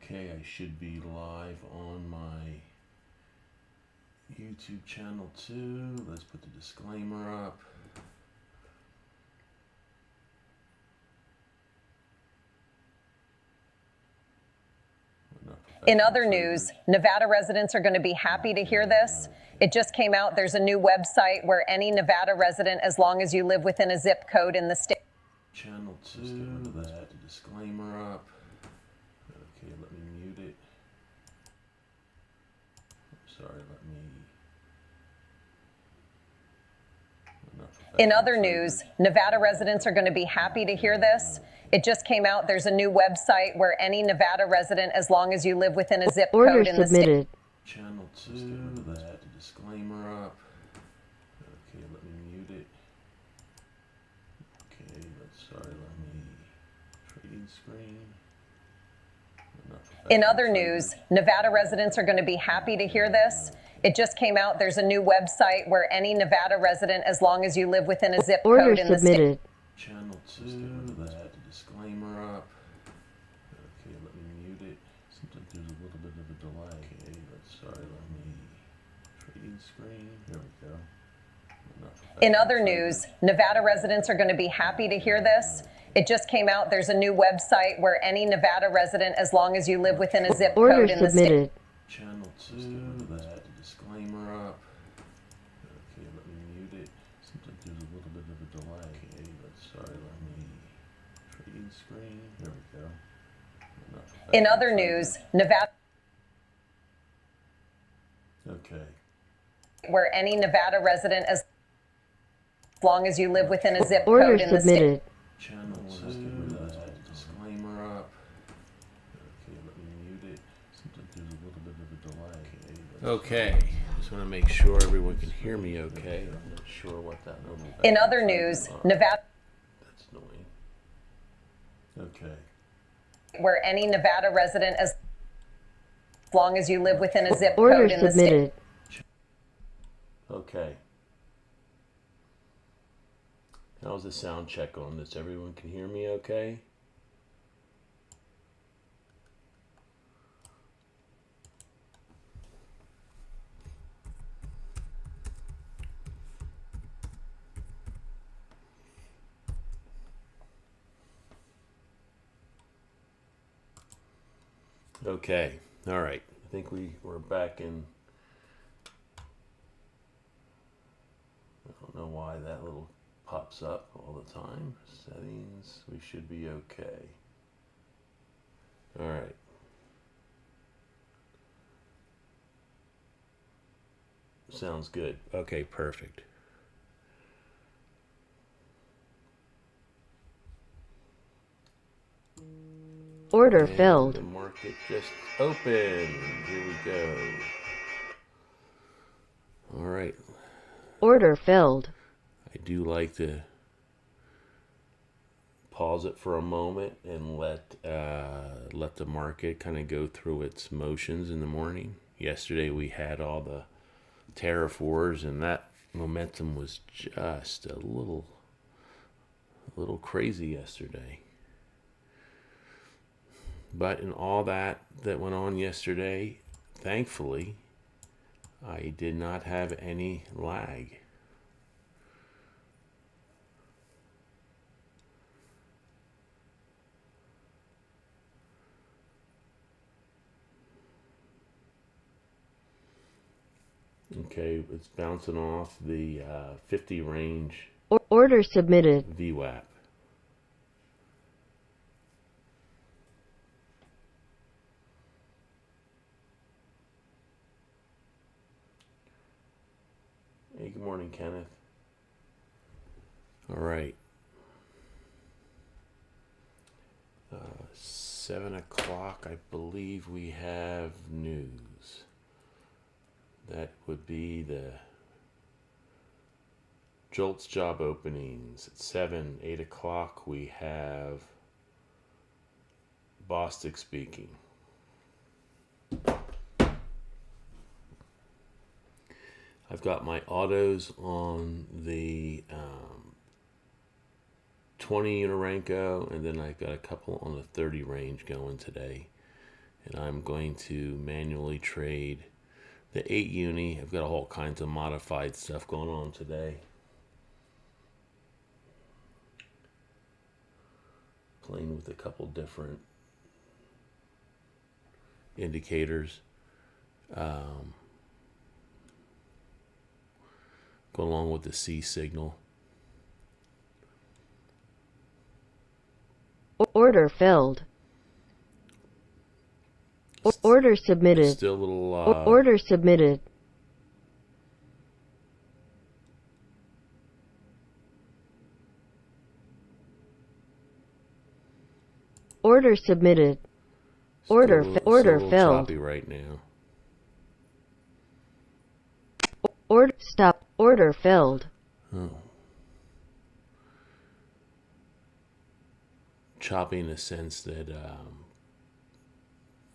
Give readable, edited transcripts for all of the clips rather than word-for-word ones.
Okay, I should be live on my YouTube channel too. Let's put the disclaimer up. In other news, Nevada residents are going to be happy to hear this. It just came out. There's a new website where any Nevada resident, as long as you live within a zip code in the state. Channel 2, let's put the disclaimer up. Okay, let me mute it. Sorry, let me... In other news, Nevada residents are going to be happy to hear this. It just came out. There's a new website where any Nevada resident, as long as you live within a zip code in the state. Channel 2, let's put the disclaimer up. Okay, let me mute it. Okay, sorry, let me trading screen. In other news, Nevada residents are going to be happy to hear this. It just came out. There's a new website where any Nevada resident, as long as you live within a zip code in the state. Channel 2, let's put the disclaimer up. Okay, let me mute it. Seems like there's a little bit of a delay. Okay, sorry, let me trading screen. There we go. In other news, Nevada residents are going to be happy to hear this. It just came out. There's a new website where any Nevada resident, as long as you live within a zip code in the state. Channel 2, let's put the disclaimer up. Okay, let me mute it. Seems like there's a little bit of a delay. Okay, sorry, let me trading screen. There we go. In other news, Nevada. Okay. Where any Nevada resident, as long as you live within a zip code in the state. Channel 2, let's put the disclaimer up. Okay, let me mute it. Seems like there's a little bit of a delay. Okay, just want to make sure everyone can hear me okay. I'm not sure what that little... In other news, Nevada. That's annoying. Okay. Where any Nevada resident, as long as you live within a zip code in the state. Okay. How's the sound check on this? Everyone can hear me okay? Okay. All right. I think we're back in... I don't know why that little pops up all the time. Settings, we should be okay. All right. Sounds good. Okay, perfect. Order filled. The market just opened. Here we go. All right. Order filled. I do like to pause it for a moment and let the market kind of go through its motions in the morning. Yesterday we had all the tariff wars, and that momentum was just a little crazy yesterday. But in all that went on yesterday, thankfully, I did not have any lag. Okay, it's bouncing off the 50 range. Order submitted. VWAP. Hey, good morning, Kenneth. All right. 7 o'clock, I believe we have news. That would be the JOLTS job openings. At 7, 8 o'clock, we have Bostic speaking. I've got my autos on the 20 Unarenco, and then I've got a couple on the 30 range going today. and I'm going to manually trade the 8 uni. I've got all kinds of modified stuff going on today. Playing with a couple different indicators. Go along with the C signal. Order filled. Order submitted. Still a little Order submitted. Order submitted. Order still filled. choppy right now. Order stop. Order filled. Oh. Choppy in the sense that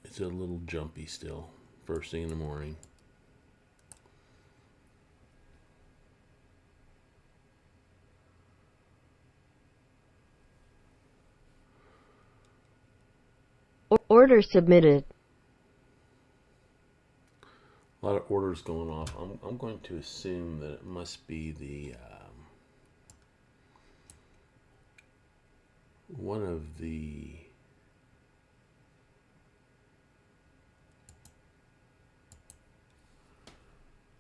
it's a little jumpy still. First thing in the morning. Order submitted. A lot of orders going off. I'm going to assume that it must be the one of the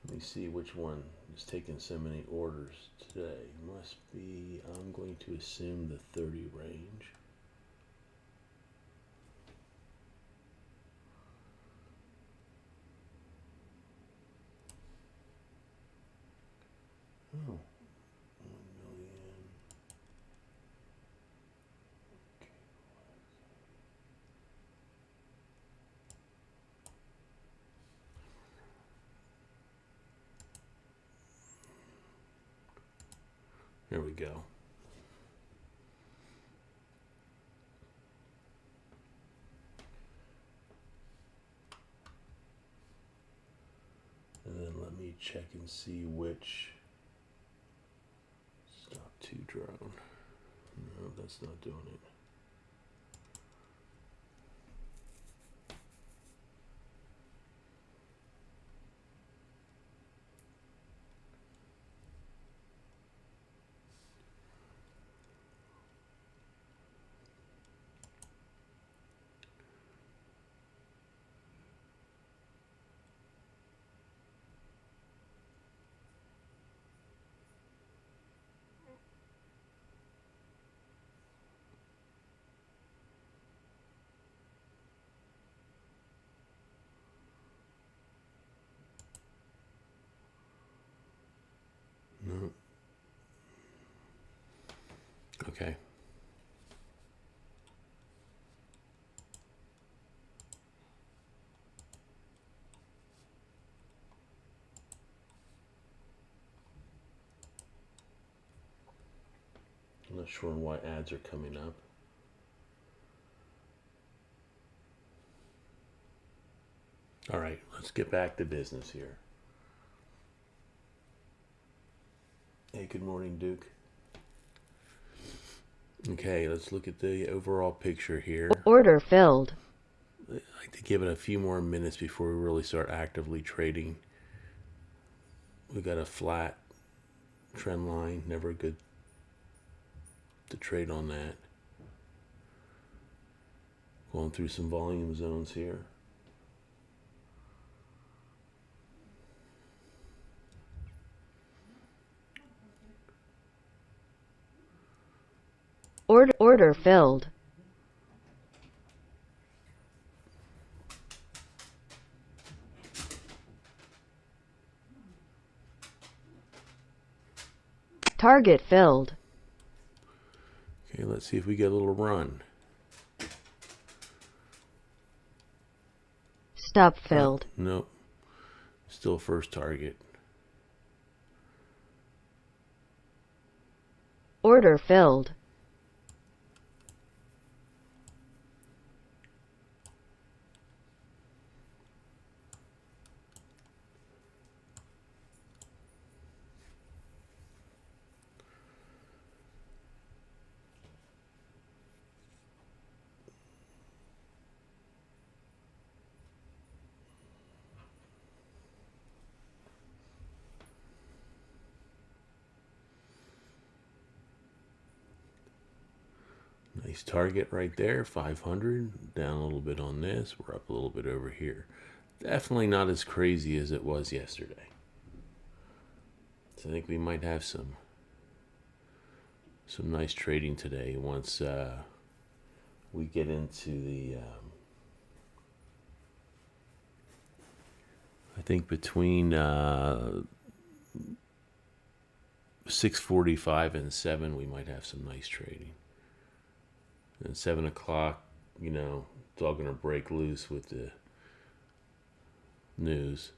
let me see which one is taking so many orders today. Must be, I'm going to assume the 30 range. Oh, 1 million. Okay. There we go. And then let me check and see which. Stop 2 drone. No, that's not doing it. No. Okay. I'm not sure why ads are coming up. All right, let's get back to business here. Hey, good morning, Duke. Okay, let's look at the overall picture here. Order filled. I'd like to give it a few more minutes before we really start actively trading. We got a flat trend line, never good to trade on that. Going through some volume zones here. Order filled. Target filled. Okay, let's see if we get a little run. Stop filled. Nope. Still first target. Order filled. Nice target right there, 500. Down a little bit on this. We're up a little bit over here. Definitely not as crazy as it was yesterday. So I think we might have some nice trading today once we get into the I think between 6:45 and 7 we might have some nice trading. And 7 o'clock, it's all going to break loose with the news.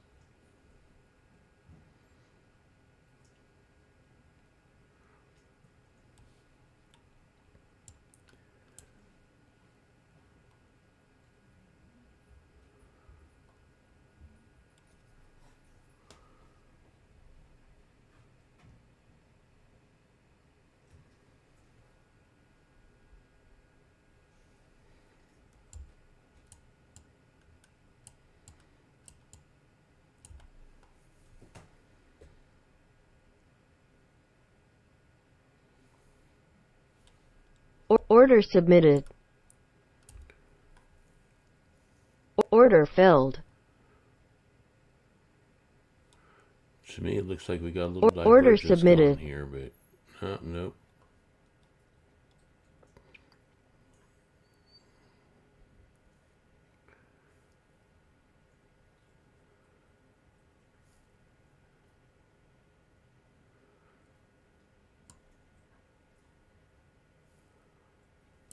Order submitted. Order filled. To me, it looks like we got a little Order divergence submitted. going here, but nope.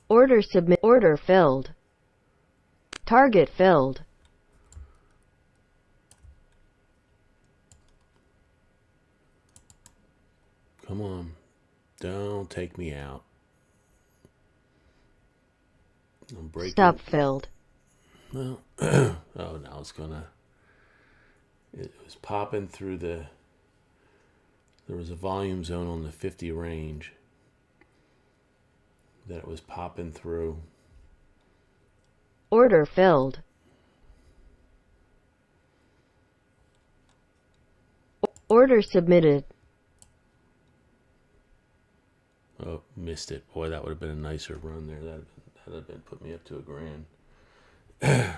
Order submit. Order filled. Target filled. Come on. Don't take me out. I'm breaking. Stop filled. Well, oh, now it's gonna. It was popping through the. There was a volume zone on the 50 range that it was popping through. Order filled. Order submitted. Oh, missed it. Boy, that would have been a nicer run there. That'd have been put me up to $1,000.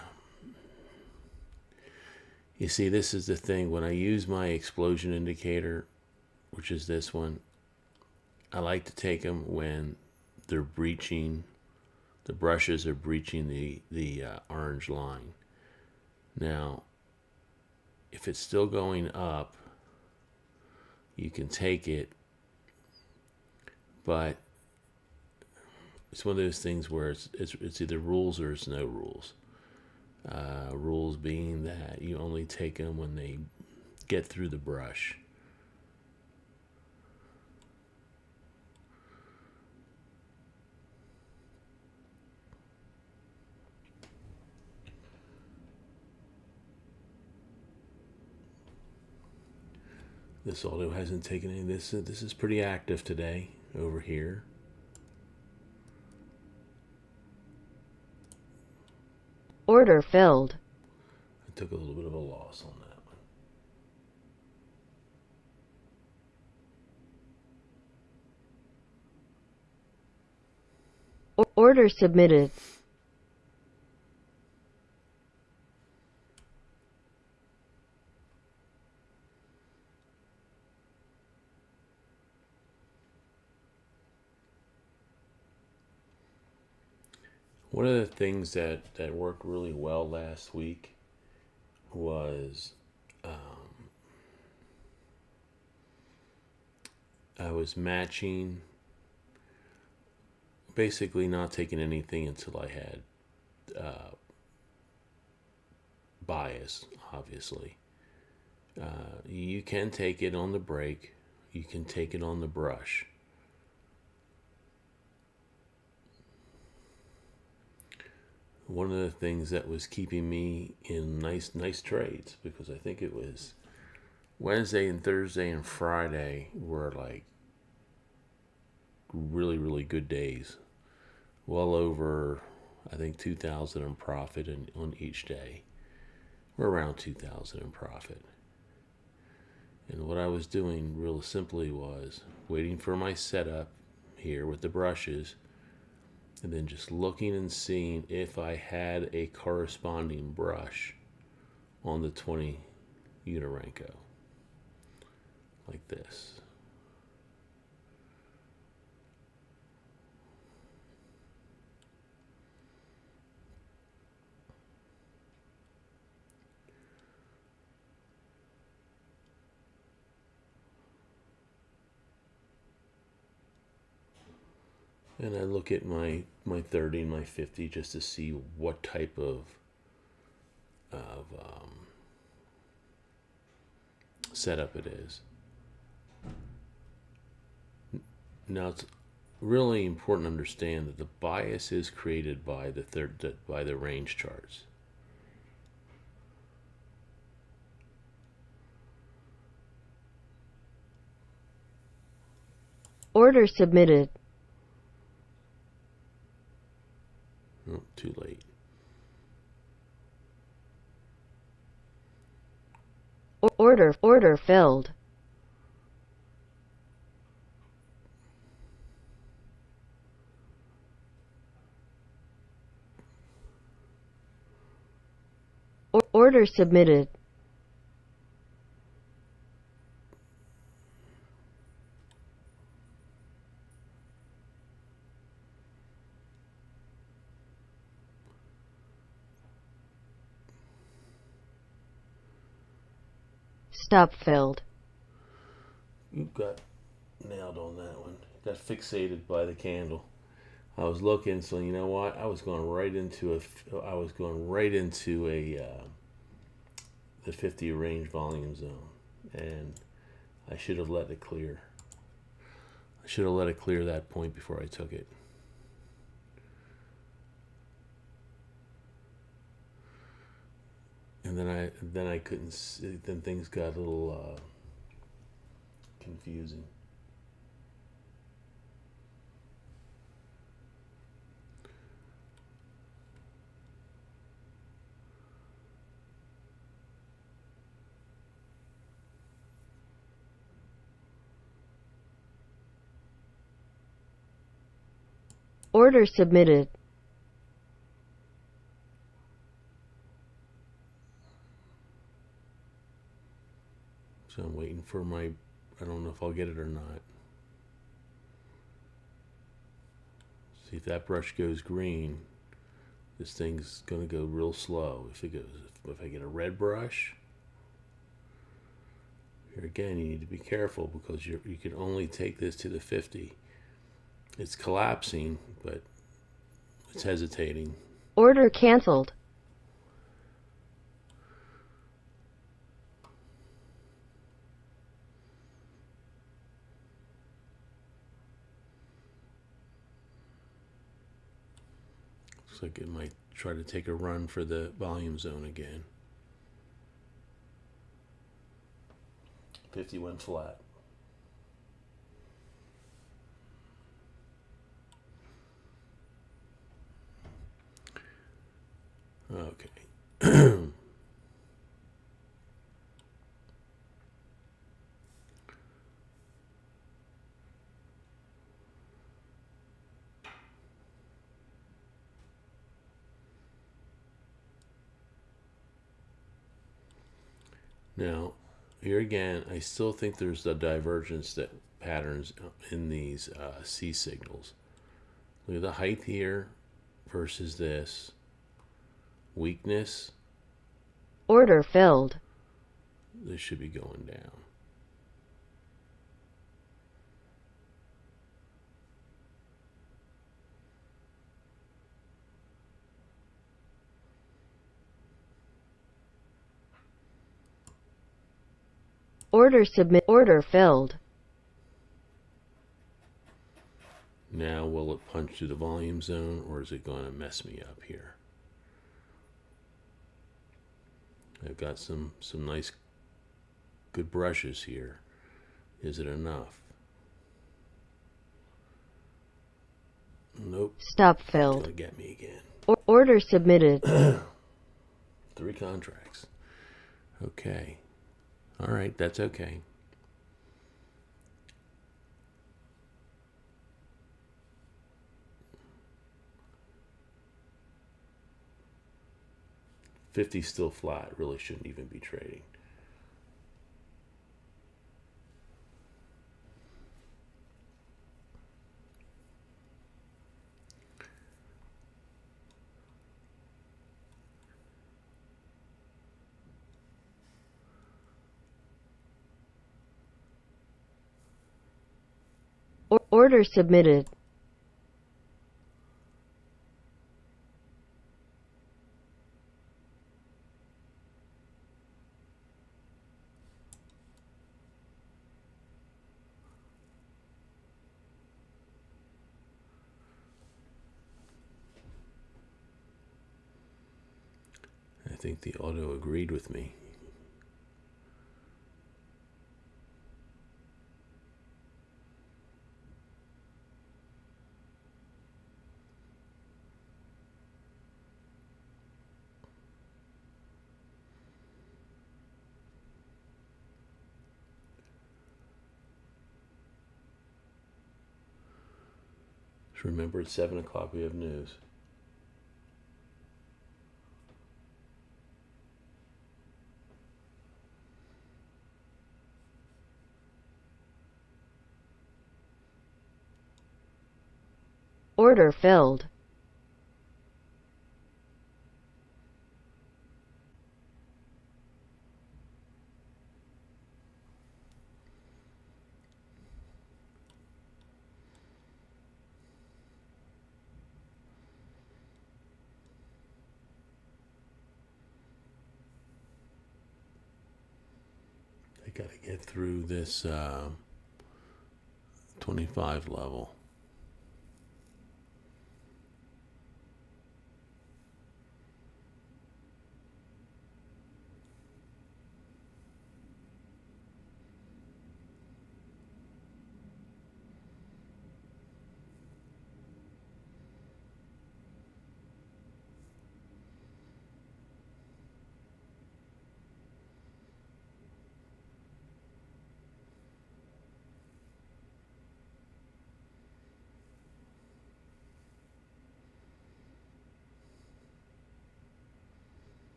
You see, this is the thing. When I use my explosion indicator, which is this one, I like to take them when they're breaching, the brushes are breaching the orange line. Now, if it's still going up, you can take it, but it's one of those things where it's either rules or it's no rules. Rules being that you only take them when they get through the brush. This auto hasn't taken any. This is pretty active today over here. Order filled. I took a little bit of a loss on that one. Order submitted. One of the things that worked really well last week was I was matching, basically not taking anything until I had bias, obviously. You can take it on the break. You can take it on the brush. One of the things that was keeping me in nice trades, because I think it was Wednesday and Thursday and Friday were like really, really good days. Well over, I think, 2,000 in profit on each day. We're around 2,000 in profit. And what I was doing real simply was waiting for my setup here with the brushes and then just looking and seeing if I had a corresponding brush on the 20 Unarenko, like this. And I look at my 30 and my 50 just to see what type of setup it is. Now it's really important to understand that the bias is created by the range charts. Order submitted. Oh, too late. Order filled. Order submitted. Stop filled. You got nailed on that one. Got fixated by the candle. I was looking, so you know what? I was going right into the 50 range volume zone, and I should have let it clear. I should have let it clear that point before I took it. And then I couldn't see, then things got a little confusing. Order submitted. So I'm waiting for I don't know if I'll get it or not. See if that brush goes green, this thing's gonna go real slow. If I get a red brush, here again you need to be careful because you can only take this to the 50. It's collapsing, but it's hesitating. Order canceled. Looks like it might try to take a run for the volume zone again. 50 went flat. Okay. Now, here again, I still think there's the divergence patterns in these C signals. Look at the height here versus this. Weakness. Order filled. This should be going down. Order filled. Now will it punch through the volume zone, or is it going to mess me up here? I've got some nice good brushes here. Is it enough? Nope. Stop It's filled. gonna get me again. Order submitted. 3 contracts. Okay. All right, that's okay. 50's still flat. Really shouldn't even be trading. Order submitted. I think the auto agreed with me. Just remember, at 7 o'clock we have news. Order filled. I gotta get through this 25 level.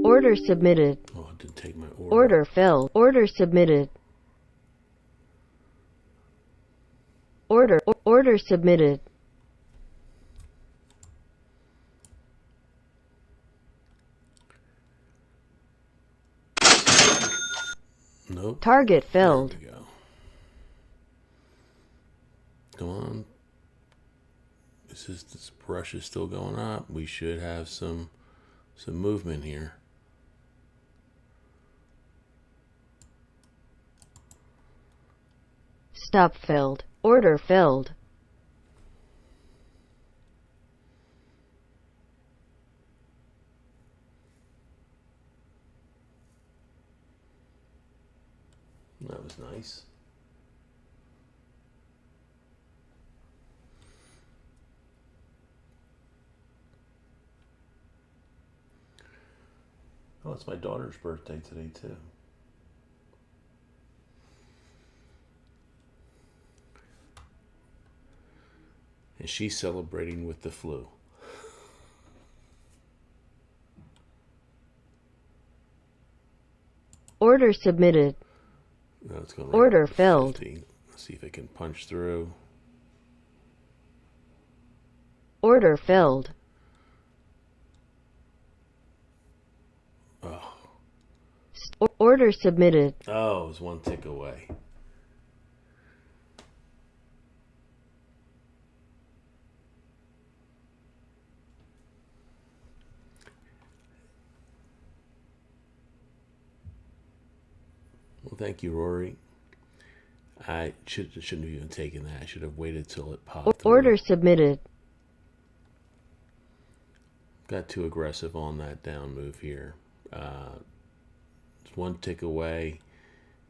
Order submitted. Oh, it didn't take my order. Order filled. Order submitted. Order submitted. Nope. Target filled. There we go. Come on. This brush is still going up. We should have some movement here. Stop filled. Order filled. That was nice. Oh, it's my daughter's birthday today, too. And she's celebrating with the flu. Order submitted. Now it's going Order up to filled. 50. Let's see if it can punch through. Order filled. Oh. Order submitted. Oh, it was one tick away. Well, thank you, Rory. I shouldn't have even taken that. I should have waited till it popped through. Order submitted. Got too aggressive on that down move here. It's one tick away.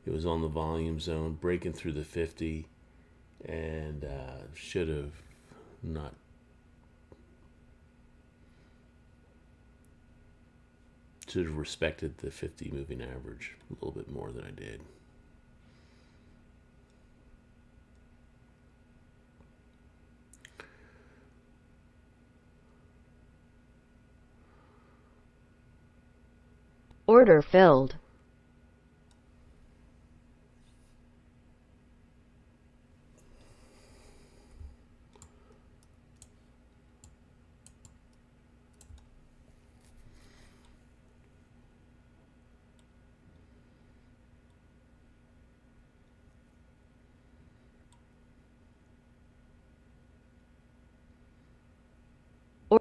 It was on the volume zone, breaking through the 50, and should have not. Should have respected the 50 moving average a little bit more than I did. Order filled.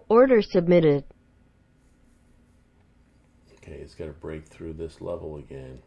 Order submitted. Okay, it's got to break through this level again.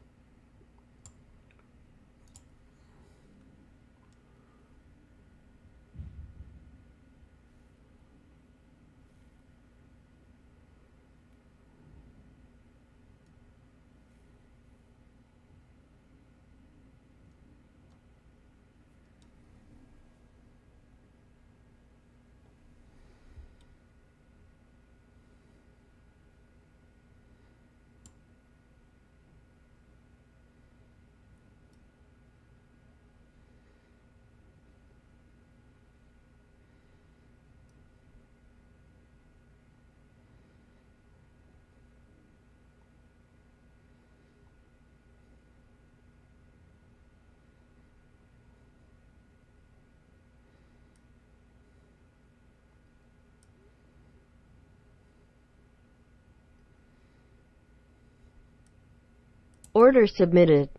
Order submitted.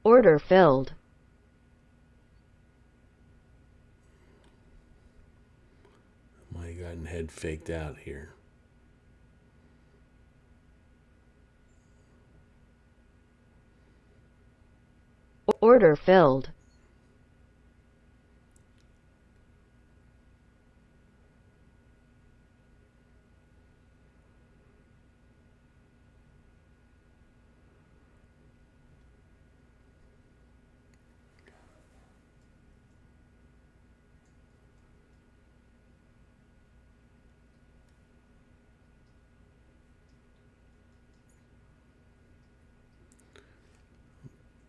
Order filled. Might have gotten head faked out here. Order filled.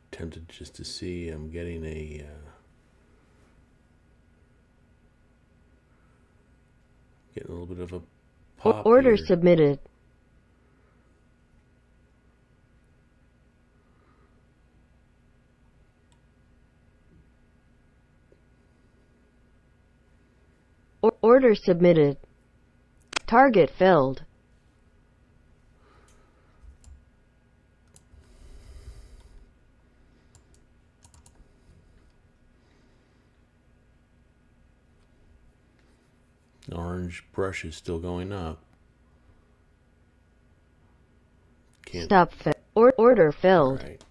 Tempted just to see. I'm getting a little bit of a pop Order here. submitted. Order submitted. Target filled. The orange brush is still going up. Can't. Stop. Order filled. All right.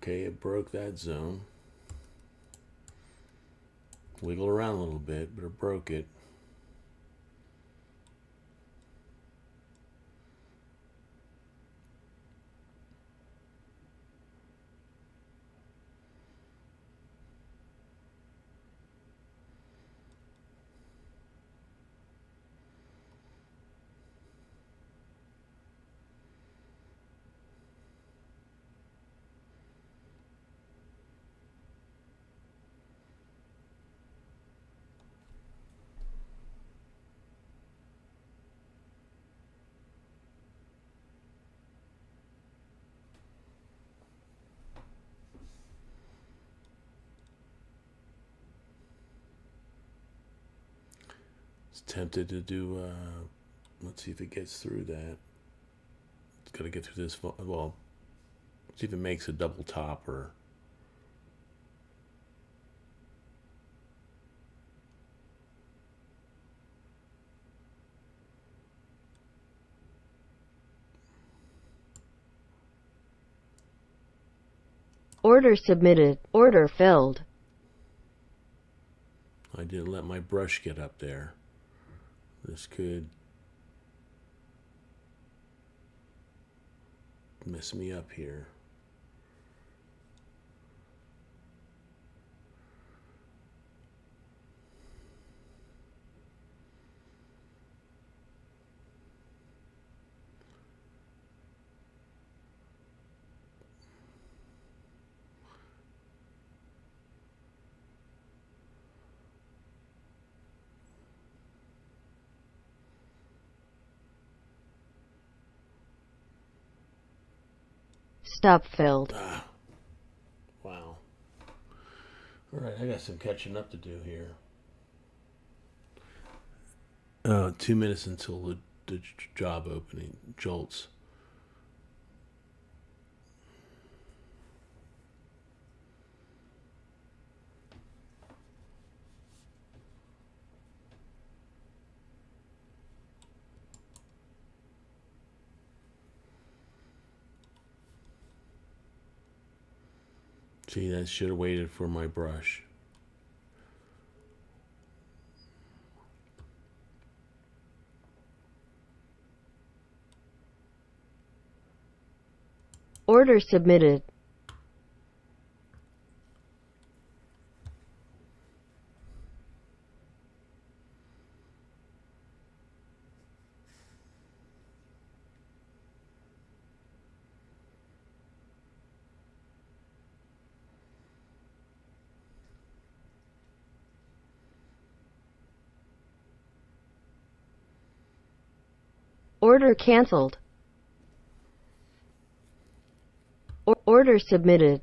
Okay, it broke that zone. Wiggled around a little bit, but it broke it. It's tempted to do, let's see if it gets through that. It's got to get through this, well, see if it makes a double top or... Order submitted. Order filled. I didn't let my brush get up there. This could mess me up here. Stop filled. Wow. All right, I got some catching up to do here. 2 minutes until the job opening. Jolts. See, I should have waited for my brush. Order submitted. Order canceled. Order submitted.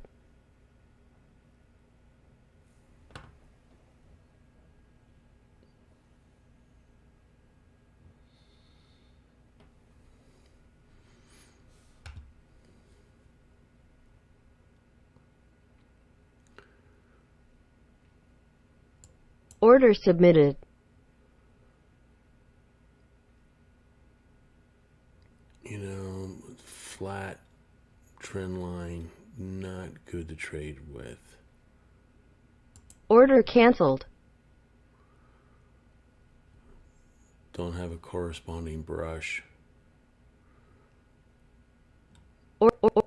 Order submitted. You know, flat trend line, not good to trade with. Order canceled. Don't have a corresponding brush.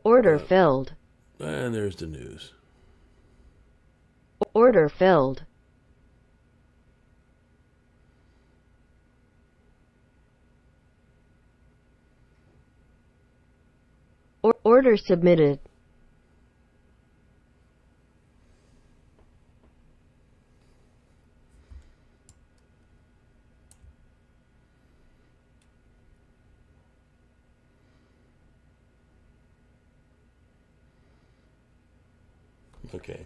Order filled. And there's the news. Order filled. Order submitted. Okay.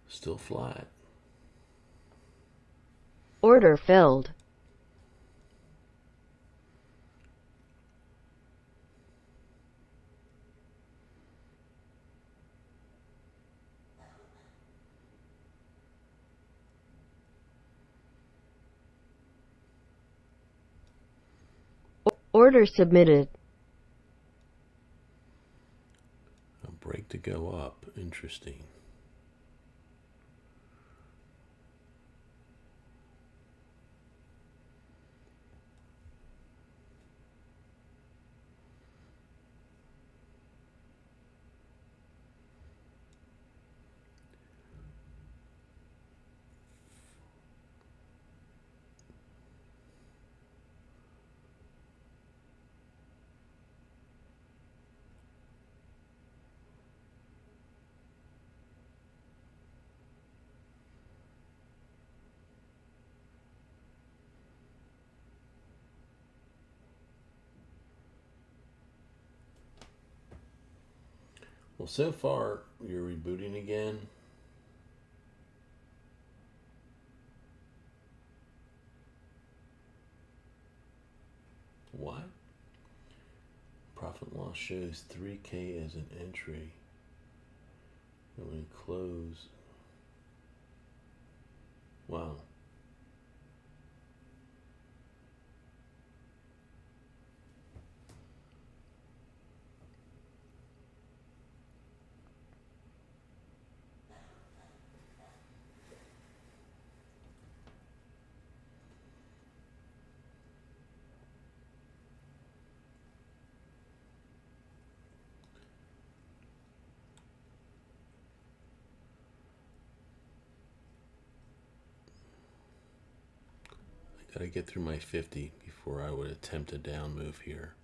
Still flat. Order filled. Order submitted. A break to go up. Interesting. Well, so far, you're rebooting again. What? Profit and loss shows 3K as an entry. And when you close, wow. Gotta get through my 50 before I would attempt a down move here,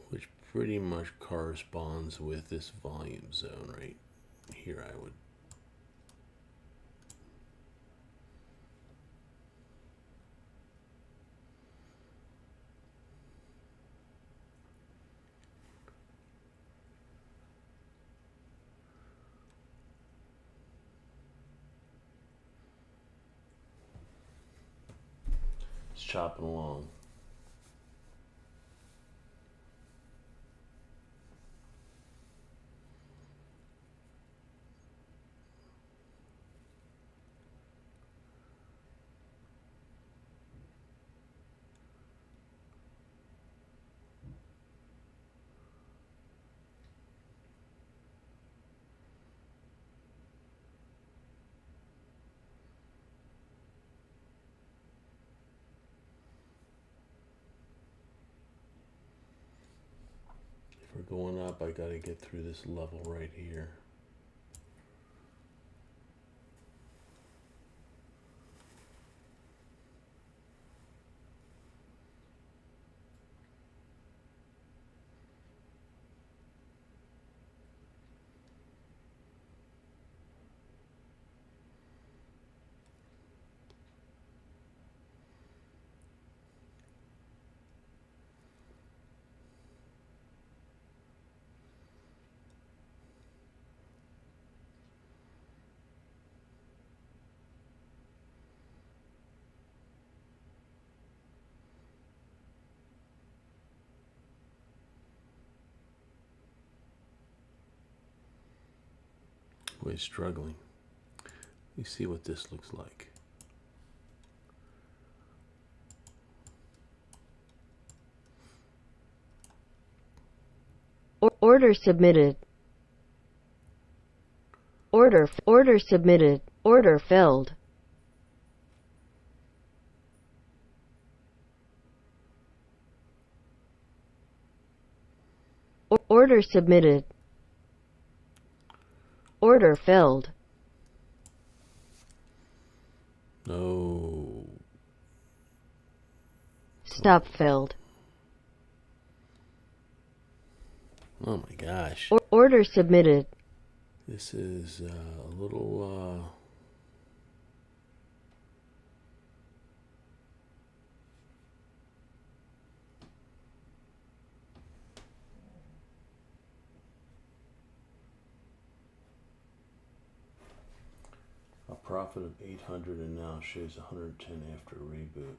which pretty much corresponds with this volume zone right here. I would just chopping along. If we're going up, I gotta get through this level right here. We're struggling. You see what this looks like. Order submitted. Order submitted. Order filled. Order submitted. Order filled. No. Stop filled. Oh my gosh. Order submitted. This is a little a profit of 800 and now shows 110 after reboot.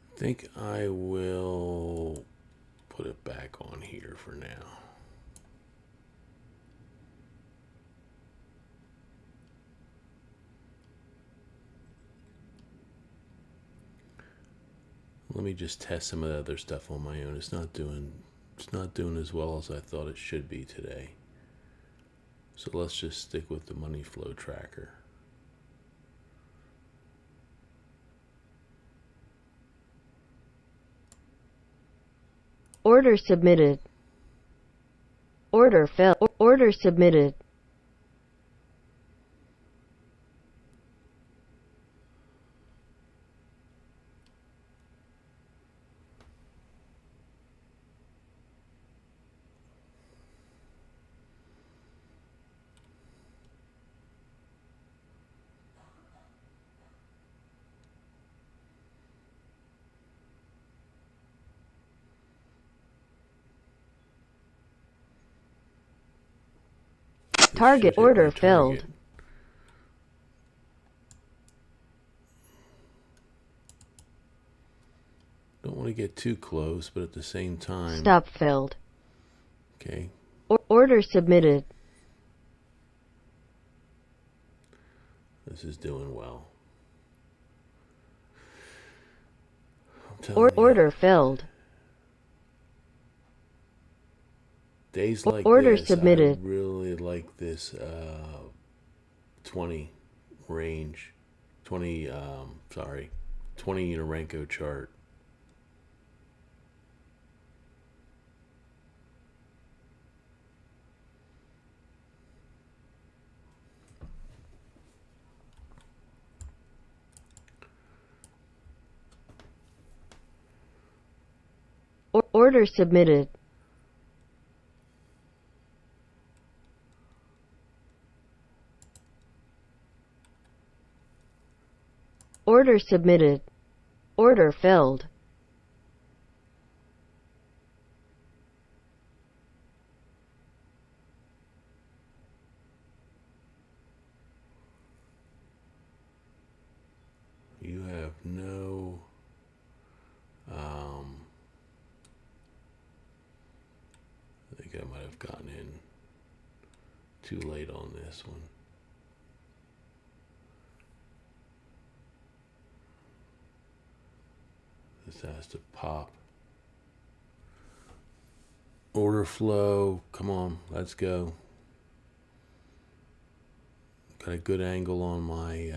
I think I will put it back on here for now. Let me just test some of the other stuff on my own. It's not doing as well as I thought it should be today. So let's just stick with the money flow tracker. Order submitted. Order filled. Order submitted. Target order filled. Don't want to get too close, but at the same time. Stop filled. Okay. Order submitted. This is doing well. I'm telling you. Order filled. Days like order this, submitted. I really like this 20 range, 20 Unorenko chart. Order submitted. Order submitted. Order filled. You have no I think I might have gotten in too late on this one. This has to pop. Order flow. Come on, let's go. Got a good angle on my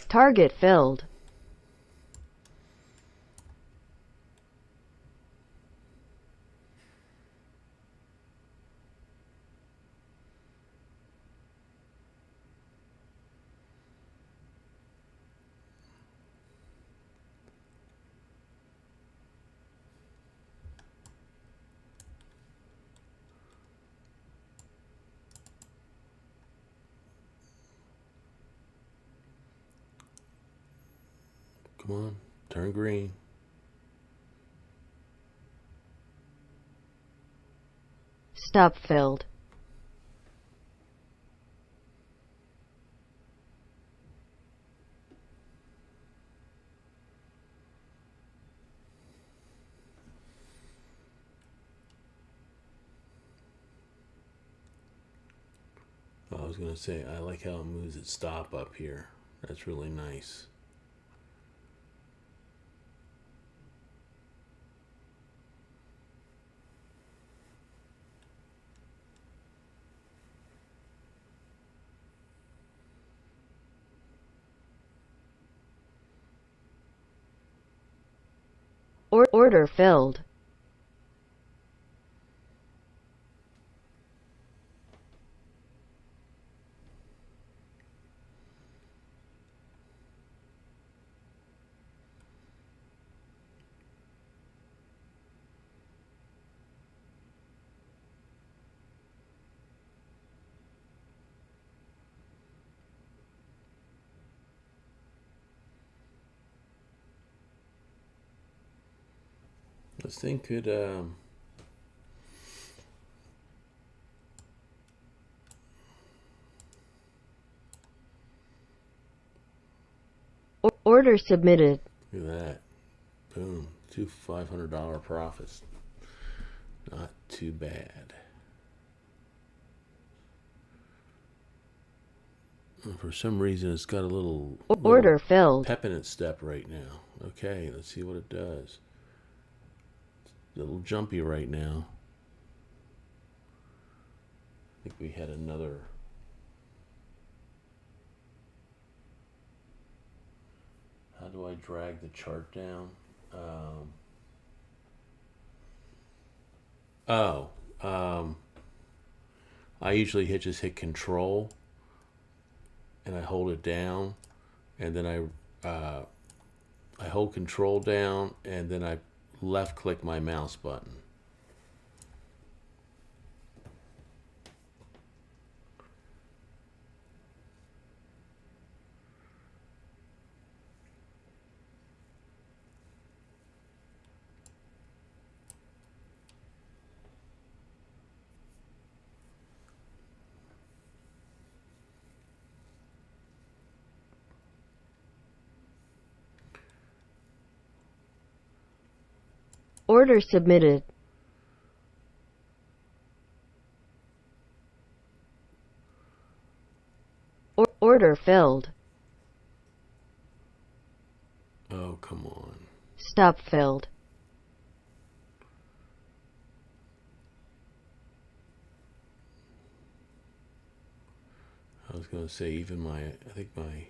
Target filled. Come on, turn green. Stop filled. I was going to say, I like how it moves its stop up here. That's really nice. Order filled. This thing could Order submitted. look at that. Boom. 2 $500 profits. too bad. For some reason, it's got a little Order filled. pep in its step right now. Okay, let's see what it does. It's a little jumpy right now. I think we had another. How do I drag the chart down? I usually just hit Control and I hold it down, and then I hold Control down, and then I left click my mouse button. Order submitted. Order filled. Oh, come on. Stop filled. I was going to say, even I think my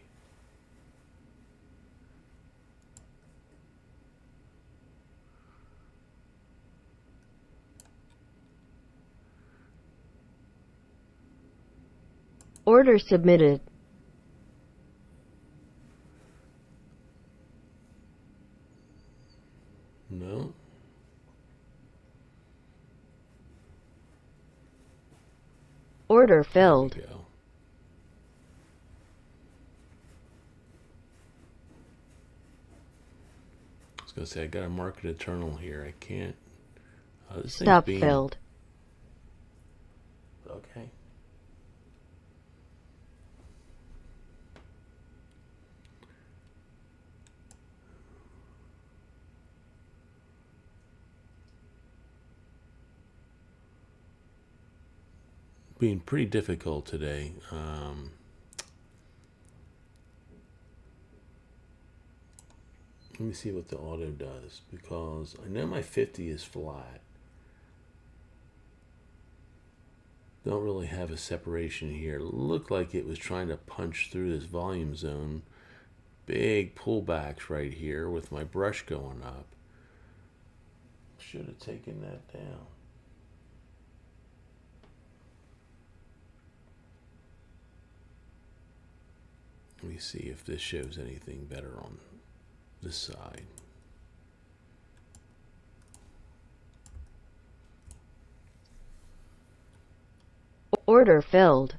Order submitted. no. Order There we filled. go. I was going to say, I got a market eternal here. I can't. This thing's Stop being filled. okay. Being pretty difficult today. Let me see what the auto does, because I know my 50 is flat. Don't really have a separation here. Looked like it was trying to punch through this volume zone. Big pullbacks right here with my brush going up. Should have taken that down. Let me see if this shows anything better on this side. Order filled.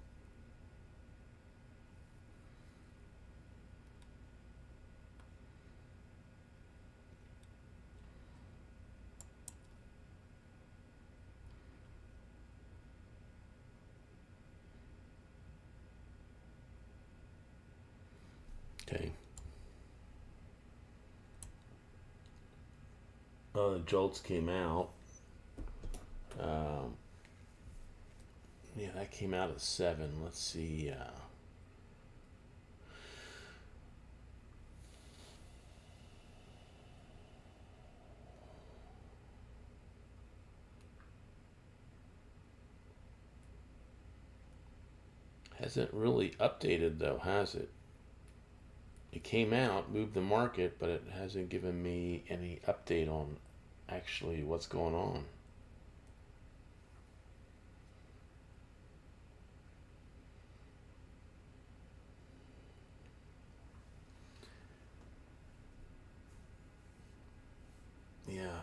Okay. The jolts came out. Yeah, that came out at 7. Let's see. Hasn't really updated though, has it? It came out, moved the market, but it hasn't given me any update on actually what's going on. Yeah.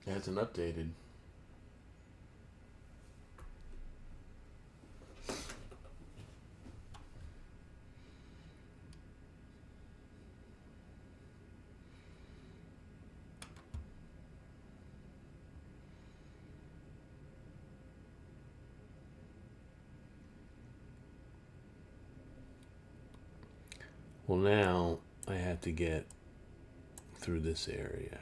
It hasn't updated. Well, now I have to get through this area.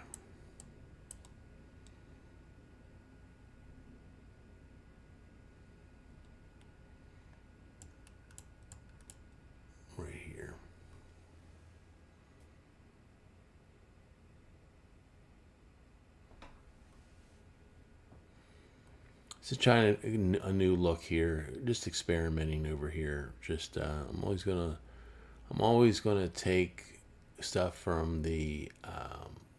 Just trying a new look here, just experimenting over here. Just I'm always gonna take stuff from the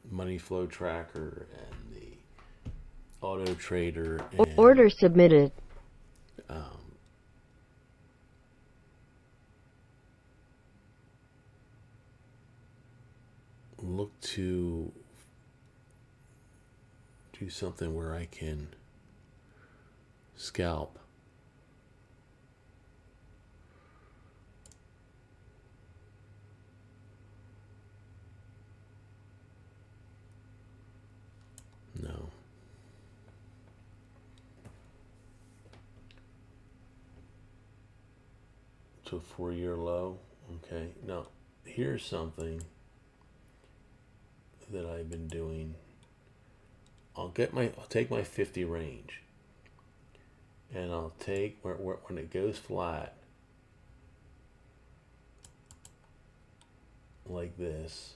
money flow tracker and the auto trader and Order submitted. look to do something where I can scalp. No. To a 4-year low. Okay. Now, here's something that I've been doing. I'll take my 50 range, and I'll take when it goes flat like this,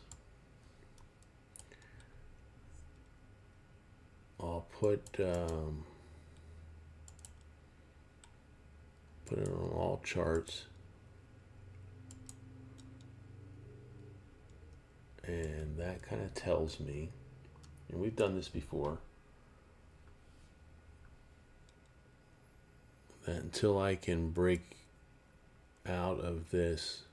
I'll put it on all charts, and that kind of tells me, and we've done this before, that until I can break out of this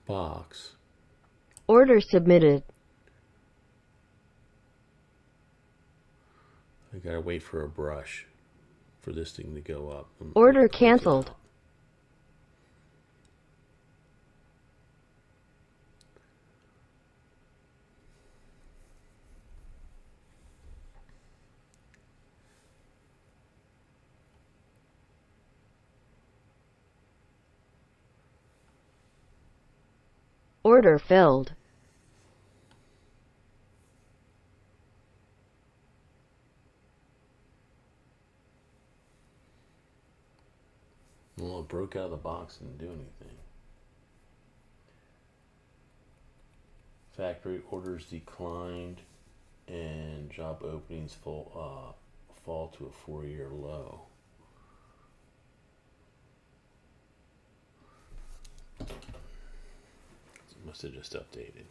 box, Order submitted. I gotta wait for a brush for this thing to go up. Order canceled. Order filled. Well, it broke out of the box and didn't do anything. Factory orders declined, and job openings fall to a 4-year low. Must have just updated.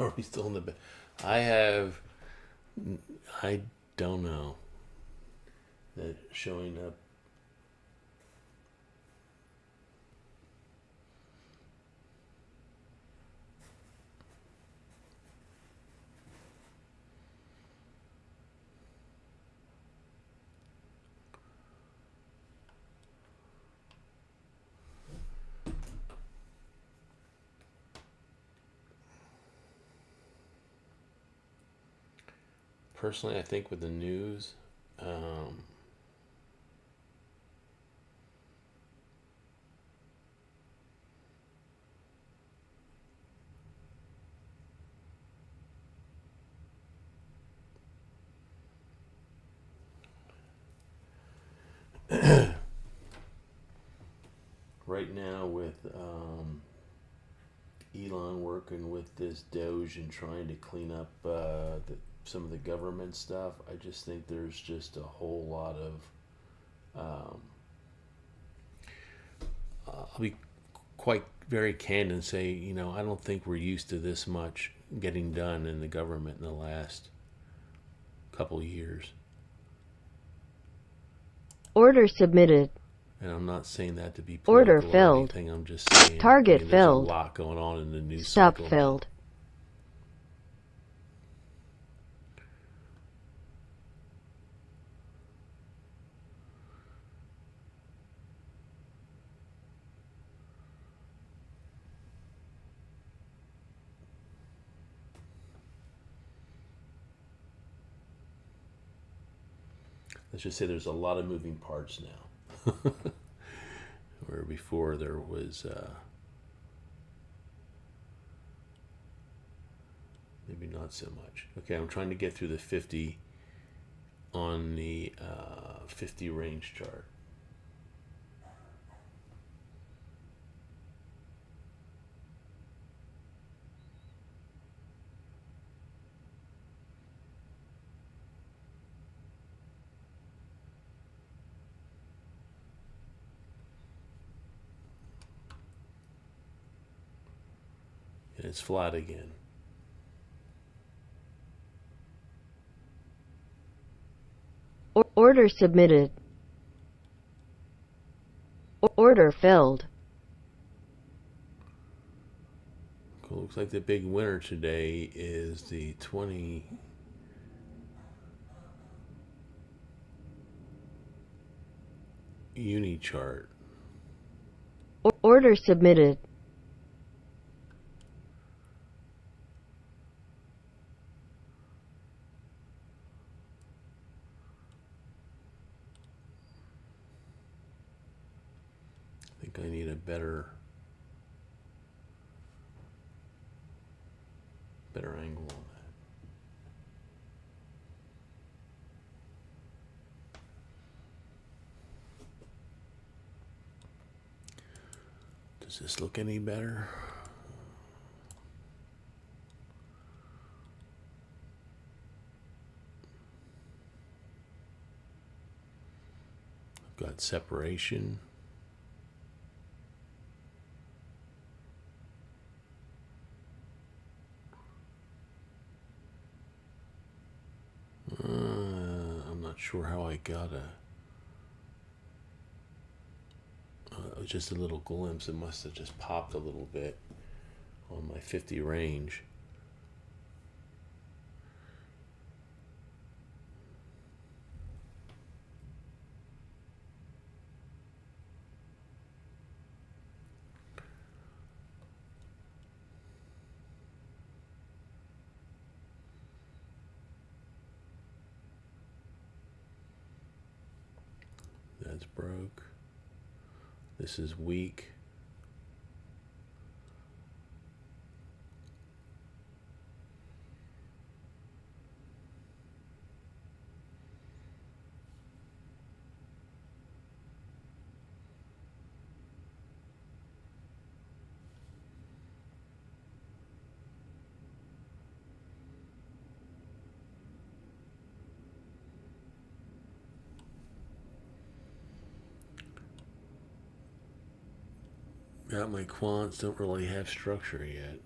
Are we still in the? I don't know. That showing up. Personally, I think with the news, right now with Elon working with this Doge and trying to clean up some of the government stuff, I just think there's just a whole lot of I'll be quite very candid and say, I don't think we're used to this much getting done in the government in the last couple of years. Order submitted. And I'm not saying that to be Order political or filled. anything. I'm just saying, Target there's filled. a lot going on in the news Stop cycle. filled. Let's just say there's a lot of moving parts now. Where before there was maybe not so much. Okay, I'm trying to get through the 50 on the 50 range chart. And it's flat again. Order submitted. Order filled. Cool. Looks like the big winner today is the 20 uni chart. Order submitted. I think I need a better angle on that. Does this look any better? I've got separation. I'm not sure how I got just a little glimpse. It must have just popped a little bit on my 50 range. That's broke. This is weak. Got my quants, don't really have structure yet.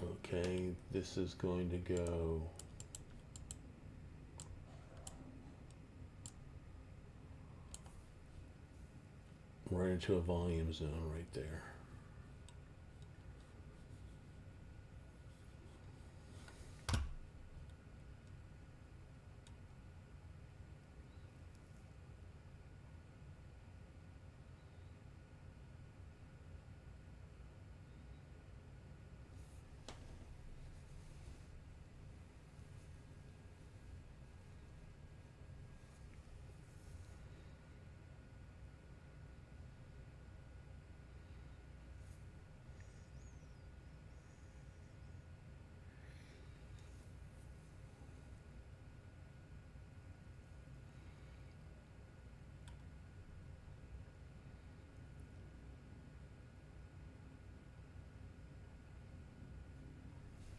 Okay, this is going to go right into a volume zone right there.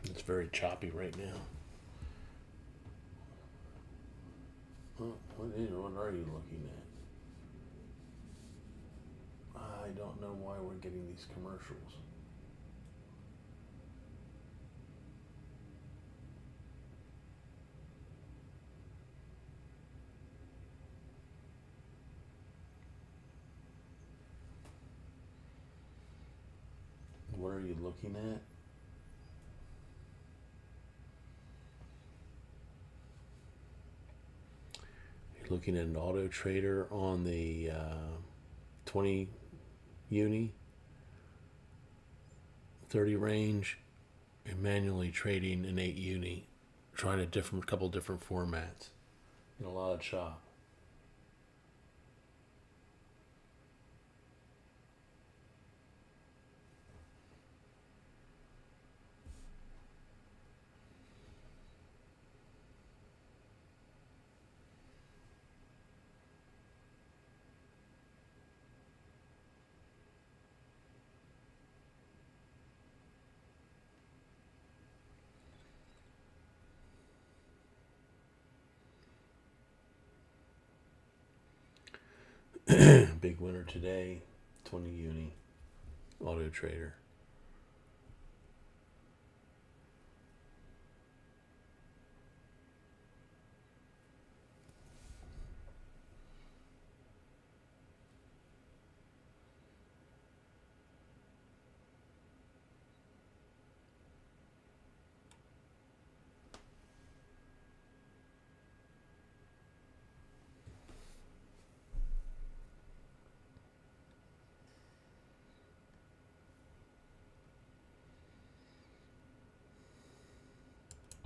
It's very choppy right now. What are you looking at? I don't know why we're getting these commercials. what are you looking at? You're looking at an auto trader on the 20 uni, 30 range, and manually trading an 8 uni, trying a couple different formats in a lot of chop. Big winner today, 20 uni, auto trader.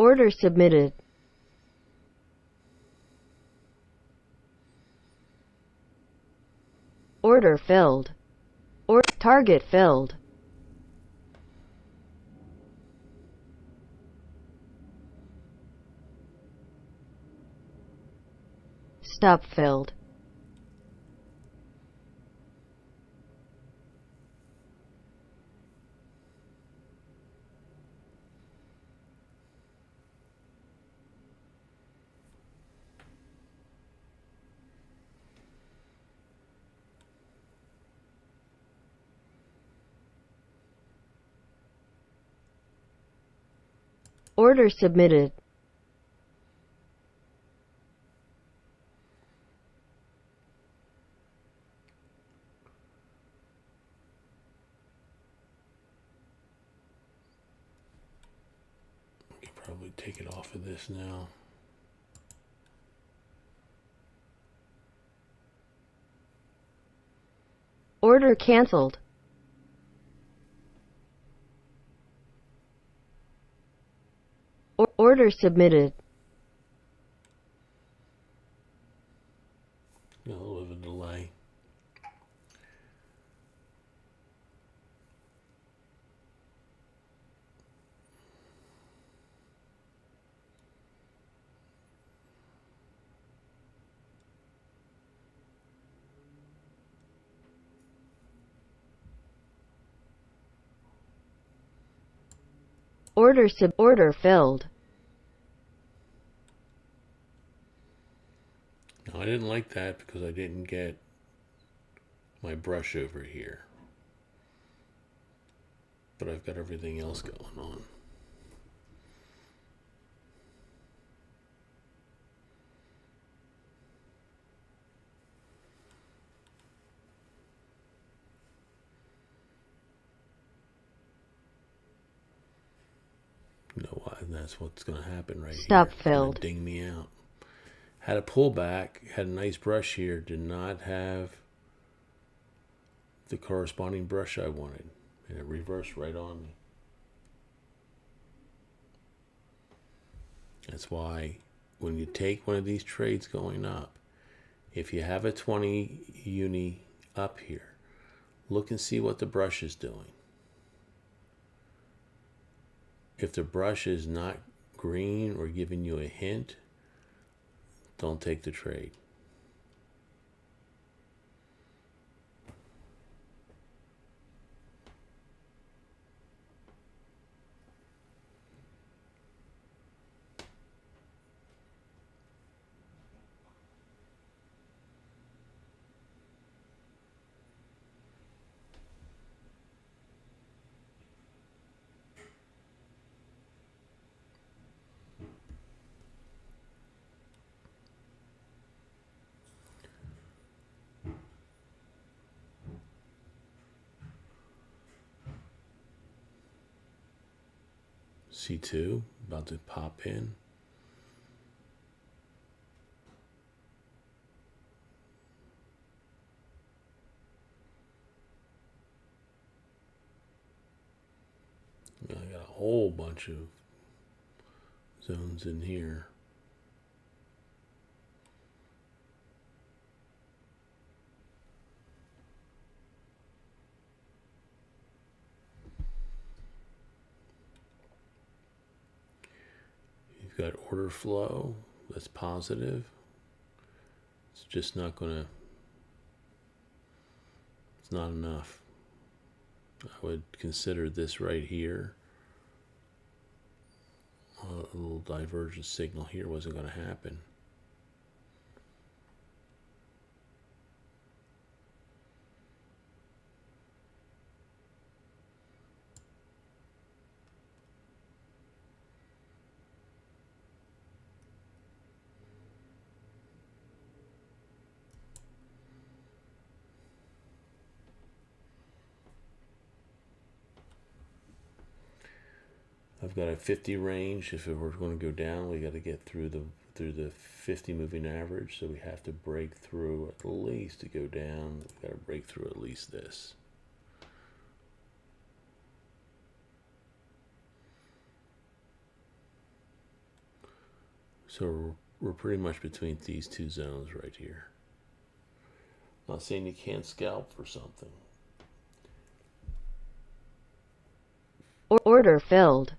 Order submitted. Order filled. Or target filled. Stop filled. Order submitted. I can probably take it off of this now. Order canceled. Order submitted. A little bit of a delay. Order filled. Now, I didn't like that because I didn't get my brush over here. But I've got everything else going on. You know why? And that's what's going to happen right Stop here. It's filled. gonna ding me out. Had a pullback, had a nice brush here, did not have the corresponding brush I wanted. And it reversed right on me. That's why when you take one of these trades going up, if you have a 20 uni up here, look and see what the brush is doing. If the brush is not green or giving you a hint, don't take the trade. C2 about to pop in. I got a whole bunch of zones in here. You've got order flow that's positive. It's just not gonna, it's not enough. I would consider this right here. A little divergent signal here wasn't going to happen. I've got a 50 range. If we're going to go down, we got to get through the 50 moving average. So we have to break through at least to go down. We've got to break through at least this. So we're pretty much between these two zones right here. Not saying you can't scalp for something. Order filled.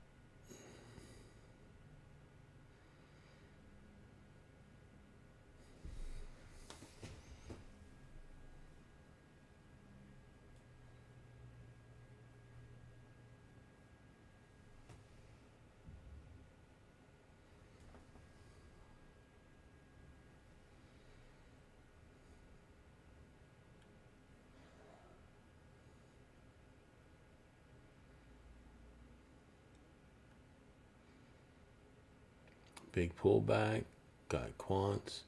Big pullback, got quants.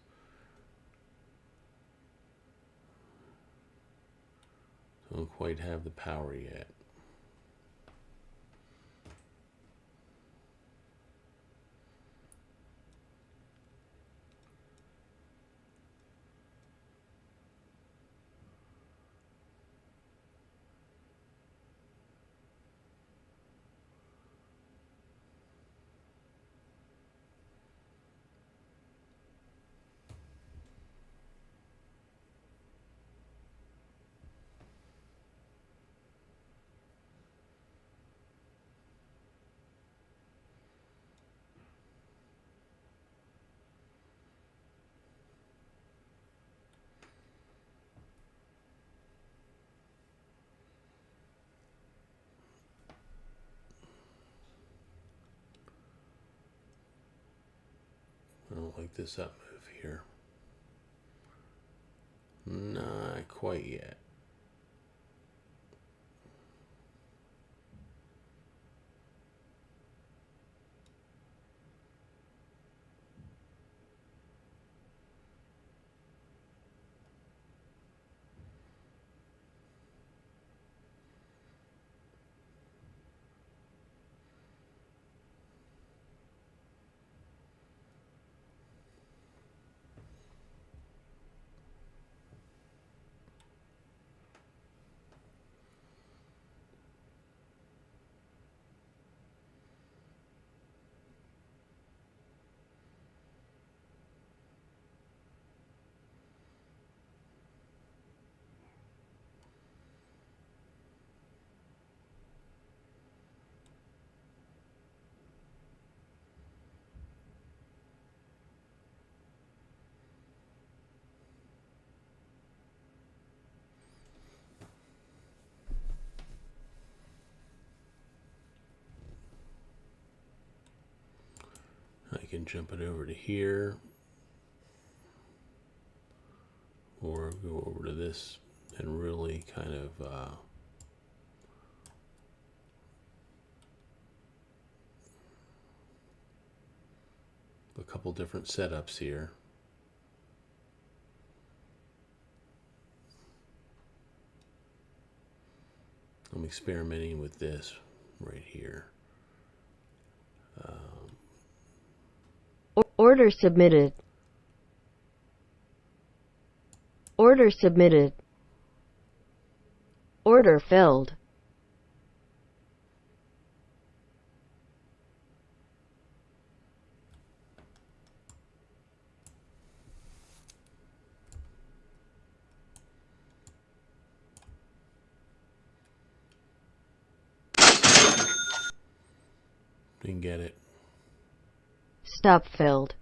Don't quite have the power yet. I don't like this up move here. Not quite yet. I can jump it over to here, or go over to this and really kind of a couple different setups here. I'm experimenting with this right here. Order submitted. Order submitted. Order filled. Didn't get it. Stop filled.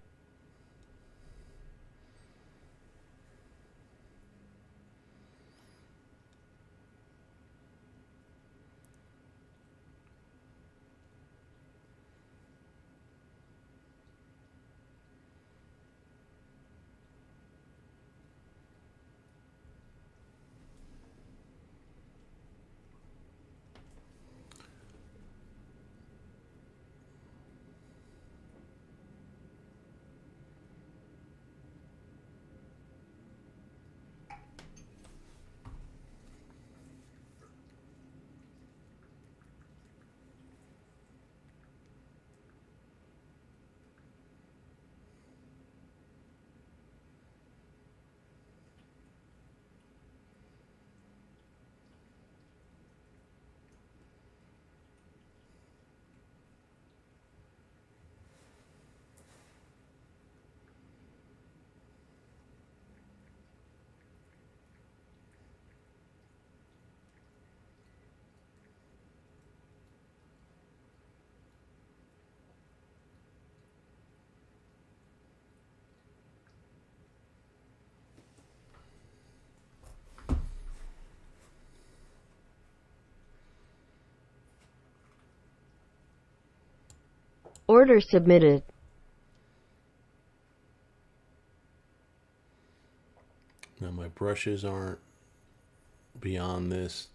Order submitted. Now my brushes aren't beyond this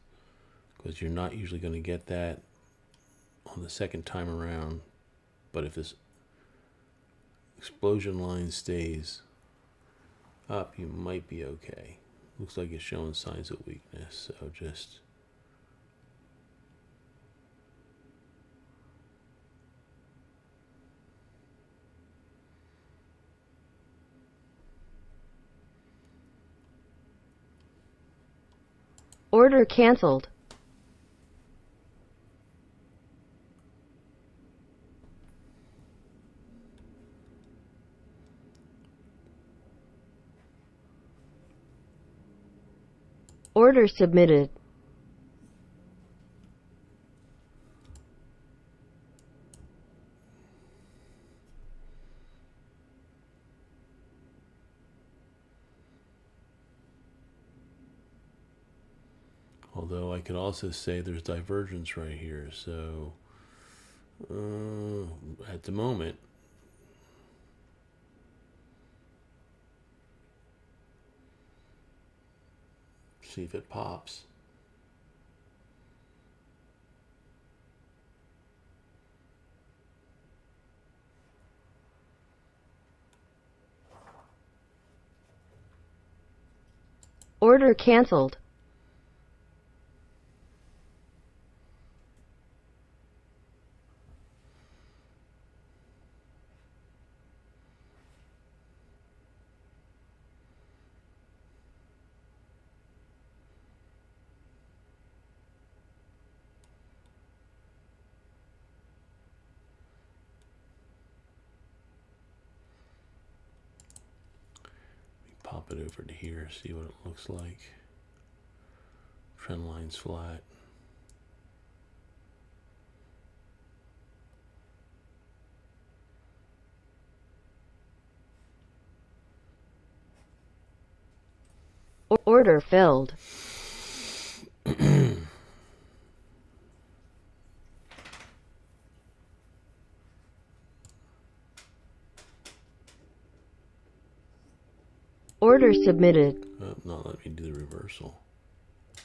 because you're not usually going to get that on the second time around. But if this explosion line stays up, you might be okay. Looks like it's showing signs of weakness, so just Order canceled. Order submitted. although I could also say there's divergence right here, so at the moment see if it pops. Order canceled. Pop it over to here, see what it looks like. Trend line's flat. Order filled. Order submitted. Oh, not let me do the reversal.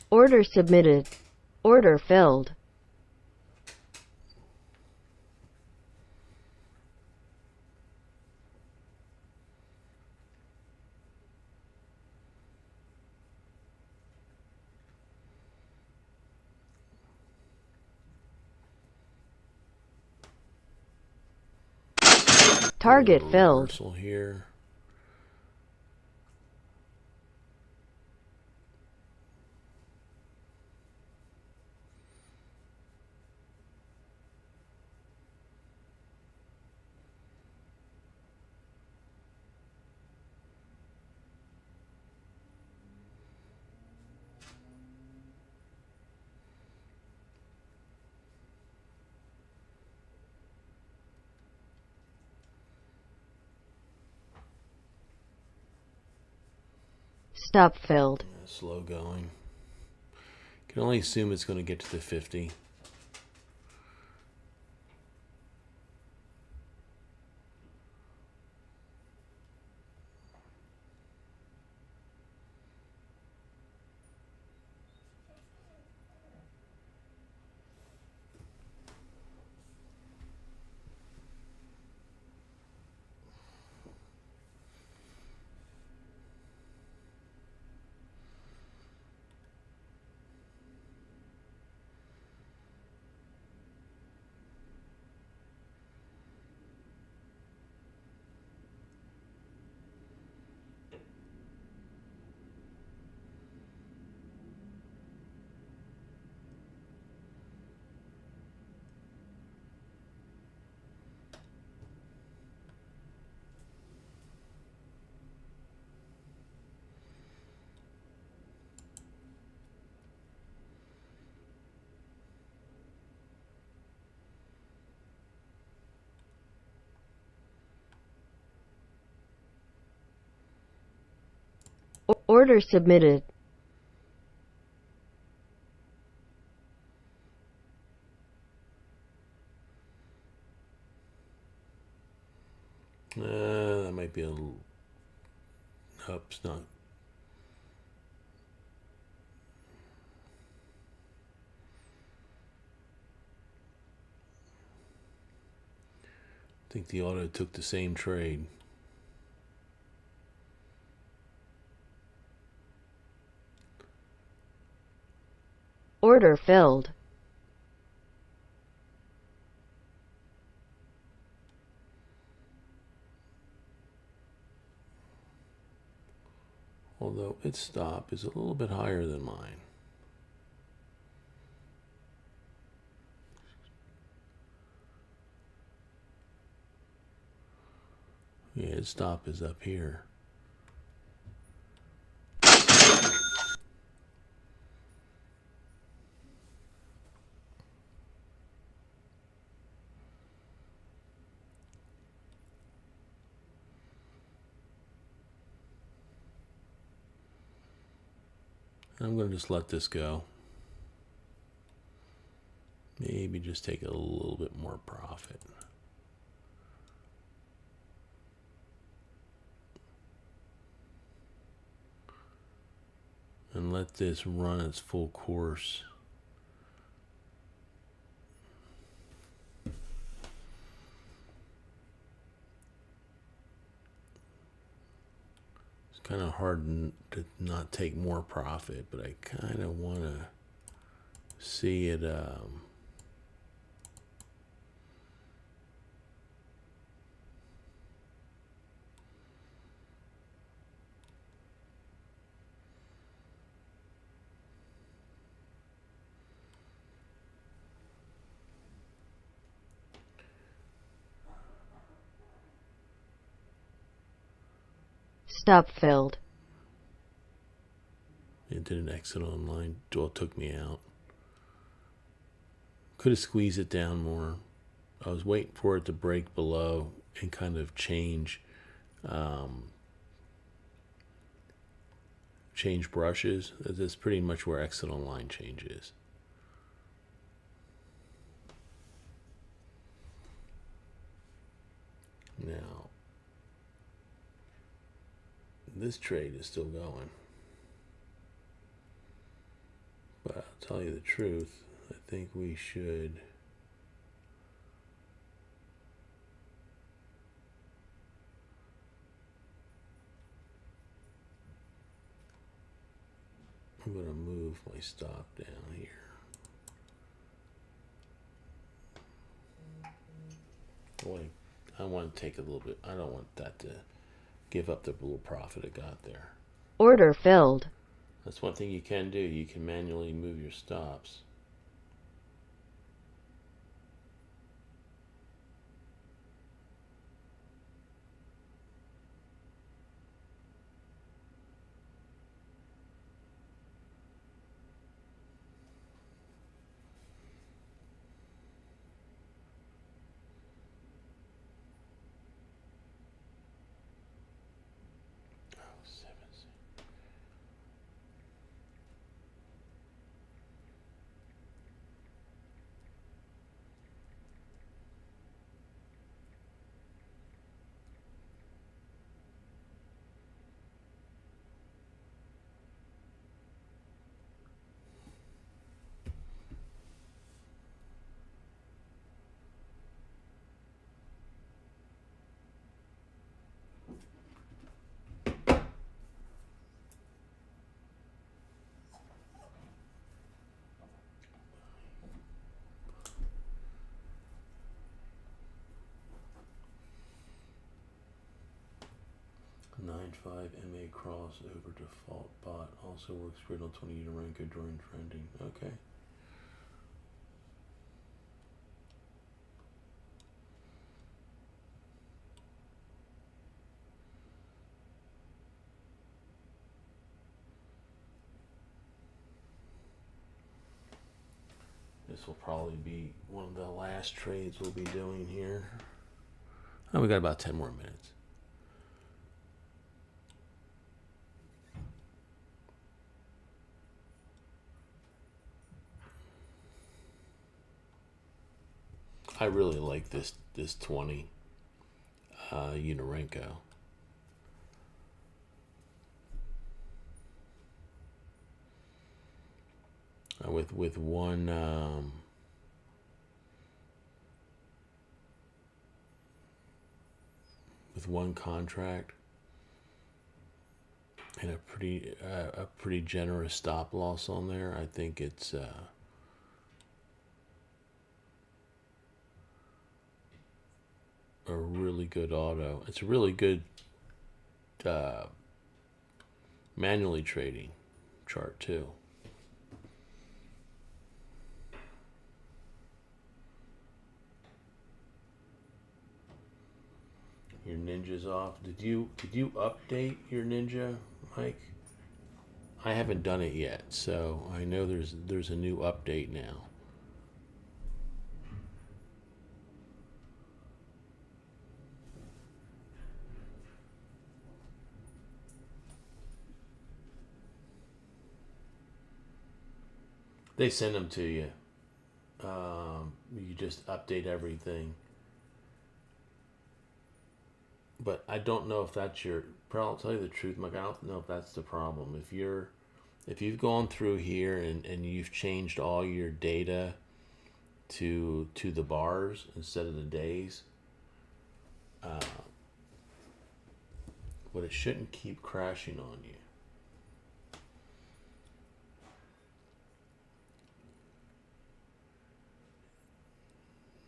Order submitted. Order filled. Target filled. Reversal here. Stop filled. Slow going. Can only assume it's going to get to the 50. Order submitted. That might be a little... Nope, it's not. I think the auto took the same trade. Order filled. Although its stop is a little bit higher than mine. Yeah, its stop is up here. I'm going to just let this go. Maybe just take a little bit more profit. And let this run its full course. It's kind of hard to not take more profit, but I kind of want to see it Stop filled. it did an exit online. Well, it took me out. Could have squeezed it down more. I was waiting for it to break below and kind of change brushes. That's pretty much where exit online changes. Now, this trade is still going. But I'll tell you the truth, I think we should I'm going to move my stop down here. Boy, I want to take a little bit. I don't want that to give up the little profit it got there. Order filled. That's one thing you can do. You can manually move your stops. Nine five MA cross over default bot also works great on 20 Urenco during trending. Okay. This will probably be one of the last trades we'll be doing here. Oh, we got about 10 more minutes. I really like this 20 Urenco. With one contract and a pretty generous stop loss on there, I think it's a really good auto. It's a really good manually trading chart too. Your Ninja's off. Did you update your Ninja, Mike? I haven't done it yet, so I know there's a new update now. They send them to you. You just update everything. But I don't know if that's your. I'll tell you the truth, Mike. I don't know if that's the problem. If you've gone through here and you've changed all your data to the bars instead of the days, but it shouldn't keep crashing on you.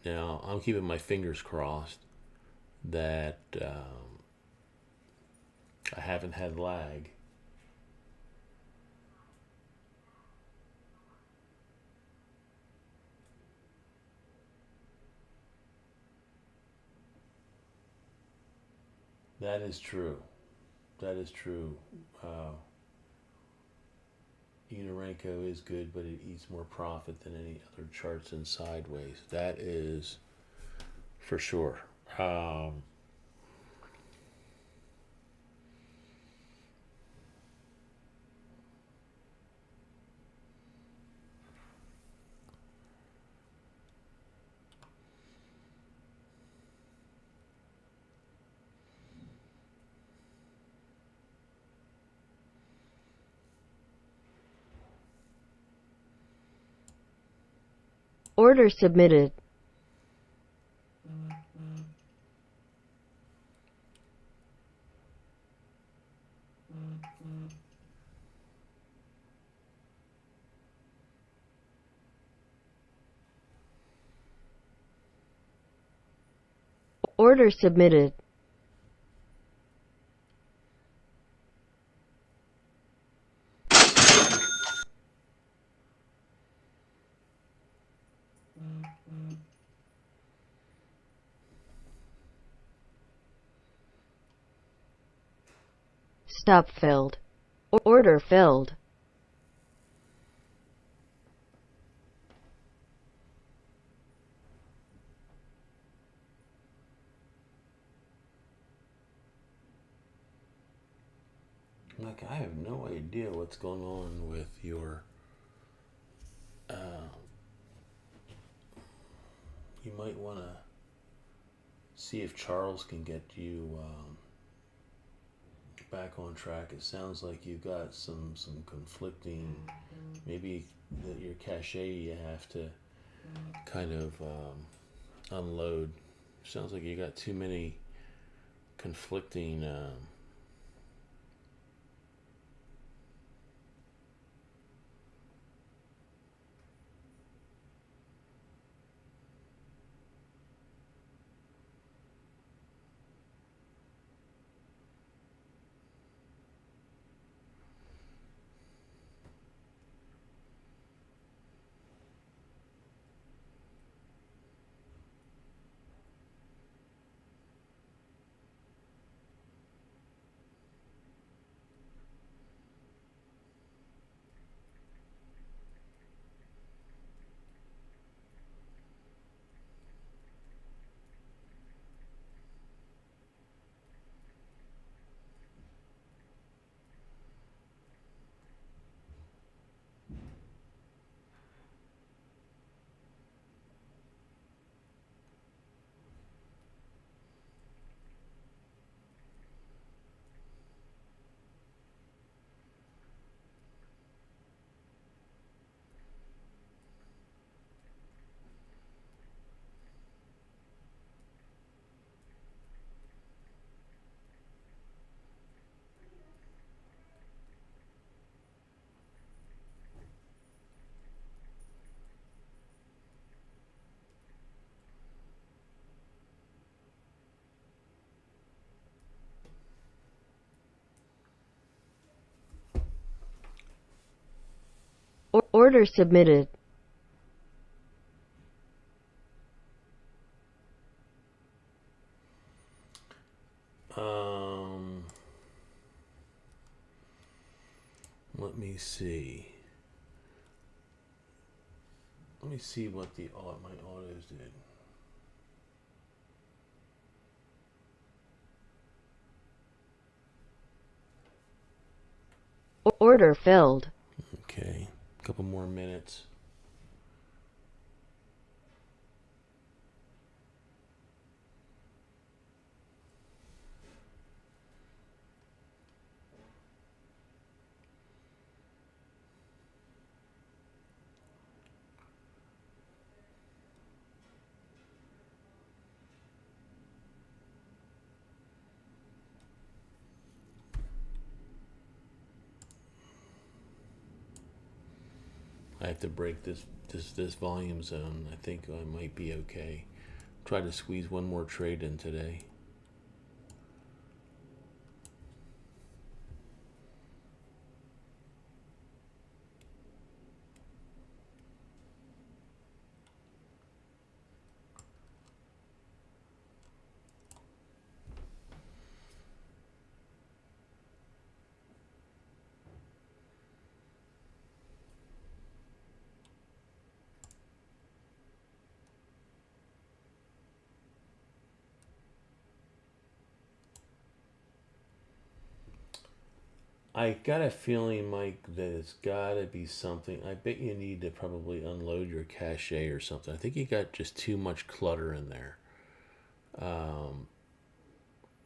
Now, I'm keeping my fingers crossed that I haven't had lag. That is true. That is true. Urenco is good, but it eats more profit than any other charts in sideways. That is for sure. Order submitted. Order submitted. Stop filled. Order filled. Like, I have no idea what's going on with your. You might want to see if Charles can get you back on track. It sounds like you've got some conflicting. Maybe that your cache you have to kind of unload. Sounds like you got too many conflicting. Order submitted. Let me see. Let me see what my autos did. Order filled. Okay, a couple more minutes. I have to break this volume zone. I think I might be okay. Try to squeeze one more trade in today. I got a feeling, Mike, that it's got to be something. I bet you need to probably unload your cache or something. I think you got just too much clutter in there.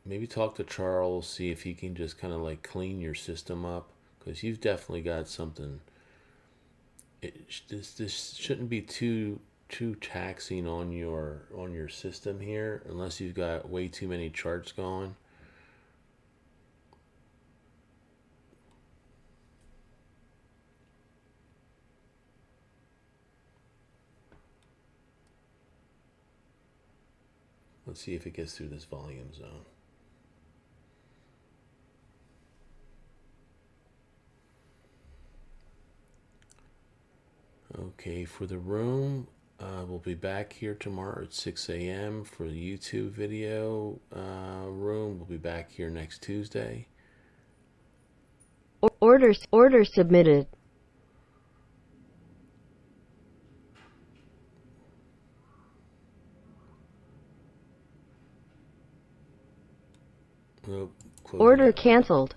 Maybe talk to Charles, see if he can just kind of like clean your system up, because you've definitely got something. This shouldn't be too taxing on your system here, unless you've got way too many charts going. Let's see if it gets through this volume zone. Okay, for the room, we'll be back here tomorrow at 6 a.m. for the YouTube video room. We'll be back here next Tuesday. Order submitted. Nope, close Order it. canceled.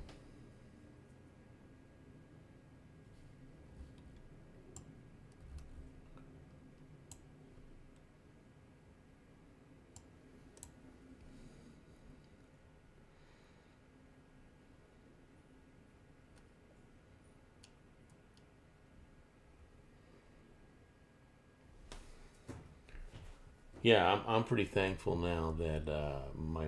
Yeah, I'm pretty thankful now that my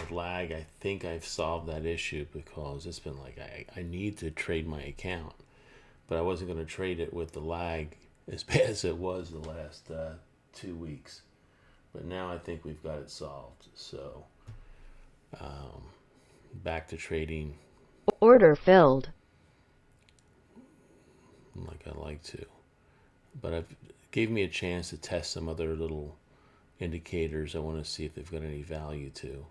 lag, I think I've solved that issue, because it's been like I need to trade my account, but I wasn't going to trade it with the lag as bad as it was the last 2 weeks. But now I think we've got it solved. So back to trading Order filled. like I like to. But it gave me a chance to test some other little indicators I want to see if they've got any value to.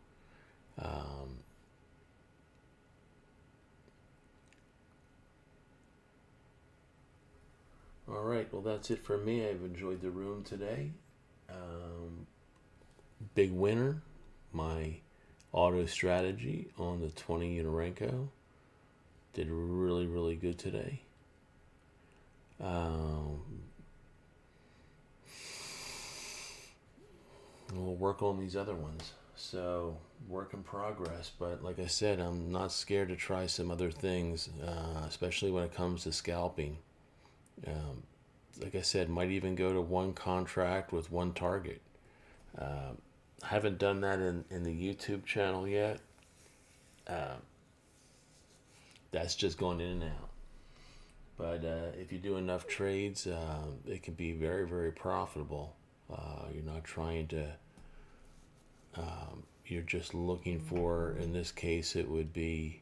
All right, well, that's it for me. I've enjoyed the room today. Big winner, my auto strategy on the 20 Unorenko. Did really, really good today. We'll work on these other ones. So, work in progress. But like I said, I'm not scared to try some other things, especially when it comes to scalping. Like I said, might even go to one contract with one target. I haven't done that in the YouTube channel yet. That's just going in and out. But if you do enough trades, it can be very, very profitable. You're not trying to, you're just looking for, in this case, it would be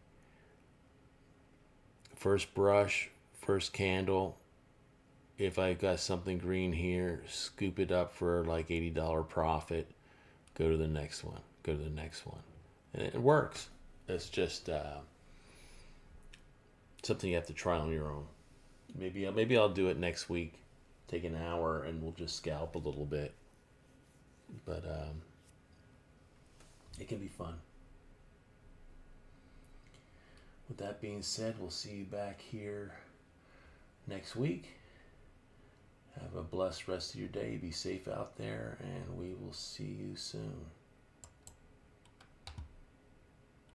first brush, first candle. If I got something green here, scoop it up for like $80 profit, go to the next one, go to the next one. And it works. It's just something you have to try on your own. Maybe I'll do it next week. Take an hour and we'll just scalp a little bit. But it can be fun. With that being said, we'll see you back here next week. Have a blessed rest of your day. Be safe out there, and we will see you soon.